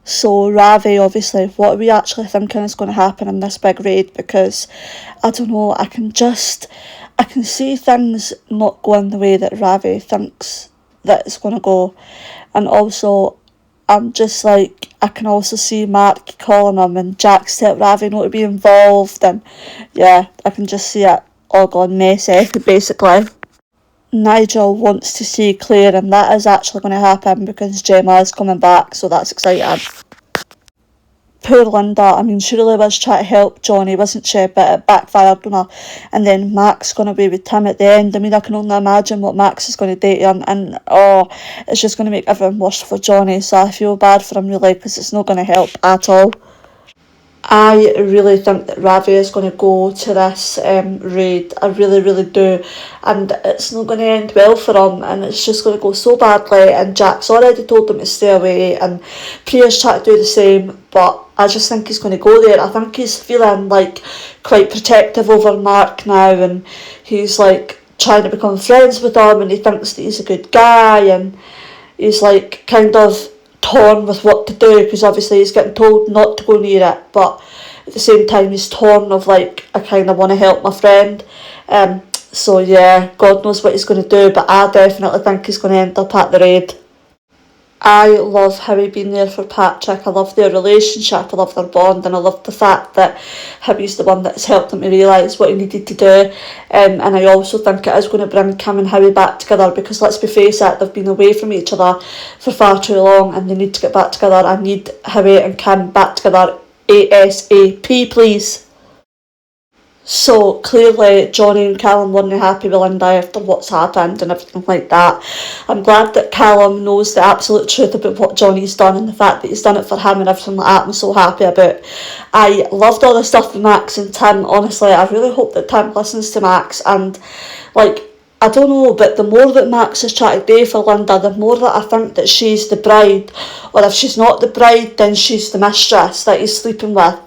So Ravi, obviously, what are we actually thinking is going to happen in this big raid? Because I don't know, I can see things not going the way that Ravi thinks that it's going to go. And also, I'm just like, I can also see Mark calling him and Jack's telling Ravi not to be involved. And yeah, I can just see it all gone messy, basically. Nigel wants to see Claire, and that is actually going to happen because Gemma is coming back, so that's exciting. Poor Linda, I mean, she really was trying to help Johnny, wasn't she? But it backfired on her. And then Max going away with Tim at the end. I mean, I can only imagine what Max is going to do to him. And, oh, it's just going to make everything worse for Johnny. So I feel bad for him, really, because it's not going to help at all. I really think that Ravi is going to go to this raid. I really, really do. And it's not going to end well for him. And it's just going to go so badly. And Jack's already told him to stay away. And Priya's trying to do the same. But I just think he's going to go there. I think he's feeling like quite protective over Mark now. And he's like trying to become friends with him. And he thinks that he's a good guy. And he's like kind of torn with what to do, because obviously he's getting told not to go near it, but at the same time he's torn of like, I kind of want to help my friend. So yeah, God knows what he's going to do, but I definitely think he's going to end up at the raid. I love Howie being there for Patrick. I love their relationship, I love their bond, and I love the fact that Howie's the one that's helped him to realise what he needed to do. And I also think it is going to bring Kim and Howie back together, because let's be face it, they've been away from each other for far too long and they need to get back together. I need Howie and Kim back together ASAP, please. So clearly Johnny and Callum weren't happy with Linda after what's happened and everything like that. I'm glad that Callum knows the absolute truth about what Johnny's done and the fact that he's done it for him and everything like that. I'm so happy about. I loved all the stuff with Max and Tim, honestly. I really hope that Tim listens to Max, and like, I don't know, but the more that Max is trying to do for Linda, the more that I think that she's the bride, or if she's not the bride, then she's the mistress that he's sleeping with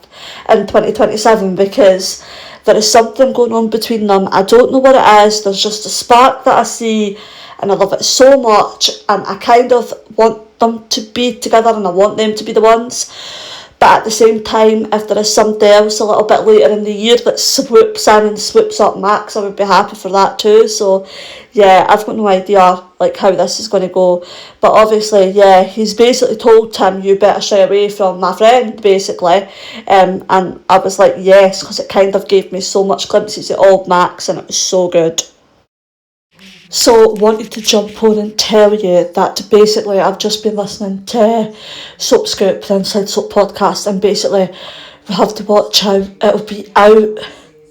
in 2027, because there is something going on between them. I don't know what it is. There's just a spark that I see, and I love it so much, and I kind of want them to be together and I want them to be the ones. But at the same time, if there is somebody else a little bit later in the year that swoops in and swoops up Max, I would be happy for that too. So yeah, I've got no idea like how this is going to go. But obviously, yeah, he's basically told Tim, you better stay away from my friend, basically. And I was like, yes, because it kind of gave me so much glimpses of old Max, and it was so good. So wanted to jump on and tell you that basically I've just been listening to Soap Scoop, the Inside Soap podcast, and basically we have to watch how it'll be out.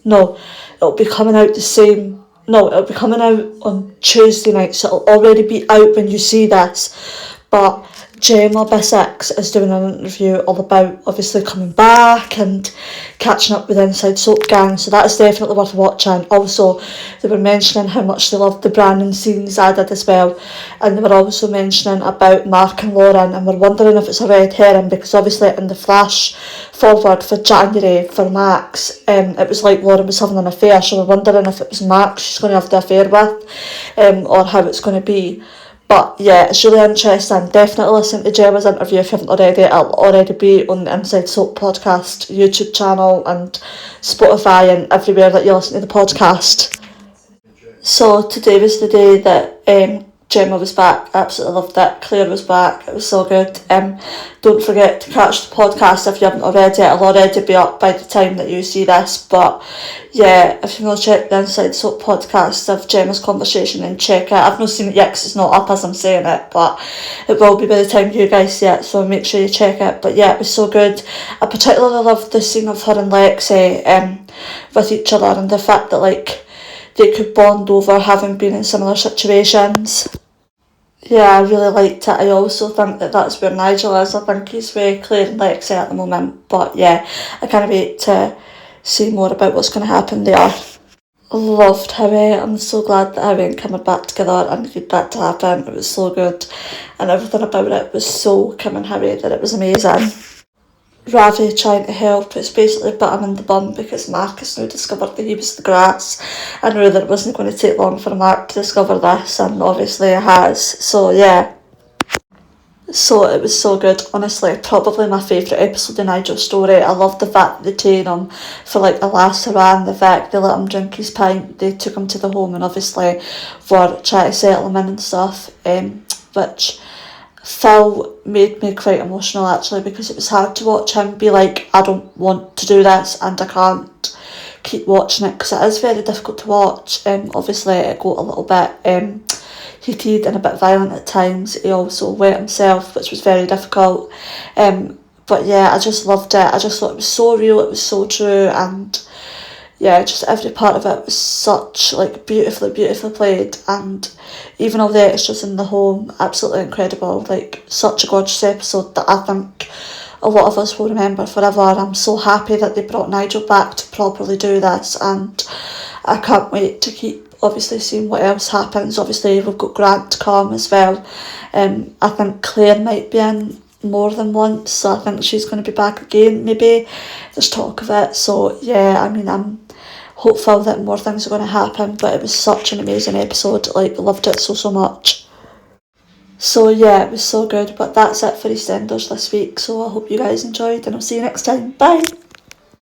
No, it'll be coming out the same. No, it'll be coming out on Tuesday night, so it'll already be out when you see this. But Gemma B6 is doing an interview all about obviously coming back and catching up with the Inside Soap gang, so that is definitely worth watching. Also, they were mentioning how much they loved the Brandon scenes I did as well, and they were also mentioning about Mark and Lauren, and we're wondering if it's a red herring, because obviously in the flash forward for January for Max, it was like Lauren was having an affair, so we're wondering if it was Max she's going to have the affair with, or how it's going to be. But yeah, it's really interesting. Definitely listen to Gemma's interview if you haven't already. It'll already be on the Inside Soap podcast YouTube channel and Spotify and everywhere that you listen to the podcast. So today was the day that Gemma was back. Absolutely loved it. Claire was back. It was so good. Don't forget to catch the podcast if you haven't already. It'll already be up by the time that you see this. But yeah, if you want to check the Inside Soap podcast of Gemma's conversation, and check it. I've not seen it yet because it's not up as I'm saying it, but it will be by the time you guys see it, so make sure you check it. But yeah, it was so good. I particularly loved the scene of her and Lexi with each other, and the fact that like they could bond over having been in similar situations. Yeah, I really liked it. I also think that that's where Nigel is. I think he's with Claire and Lexi at the moment. But yeah, I can't wait to see more about what's going to happen there. Loved Howie. I'm so glad that Howie and Kim are back together and needed that to happen. It was so good. And everything about it was so Kim and Howie that it was amazing. Ravi trying to help, it's basically bit him in the bum, because Mark has now discovered that he was the grass. I knew that it wasn't going to take long for Mark to discover this, and obviously it has, so yeah. So it was so good, honestly, probably my favourite episode in Nigel's story. I loved the fact that they taken him for like the last hurrah, the fact they let him drink his pint, they took him to the home and obviously were trying to settle him in and stuff, which Phil made me quite emotional actually, because it was hard to watch him be like, I don't want to do this and I can't keep watching it, because it is very difficult to watch. Obviously it got a little bit heated and a bit violent at times. He also wet himself, which was very difficult. But yeah, I just loved it. I just thought it was so real, it was so true, and yeah, just every part of it was such like beautifully played, and even all the extras in the home, absolutely incredible. Like such a gorgeous episode that I think a lot of us will remember forever. I'm so happy that they brought Nigel back to properly do this, and I can't wait to keep obviously seeing what else happens. Obviously we've got Grant to come as well. I think Claire might be in more than once, so I think she's going to be back again maybe. There's talk of it, so yeah, I mean, I'm hopeful that more things are going to happen, but it was such an amazing episode, like loved it so much. So yeah, it was so good. But that's it for EastEnders this week, so I hope you guys enjoyed and I'll see you next time. Bye.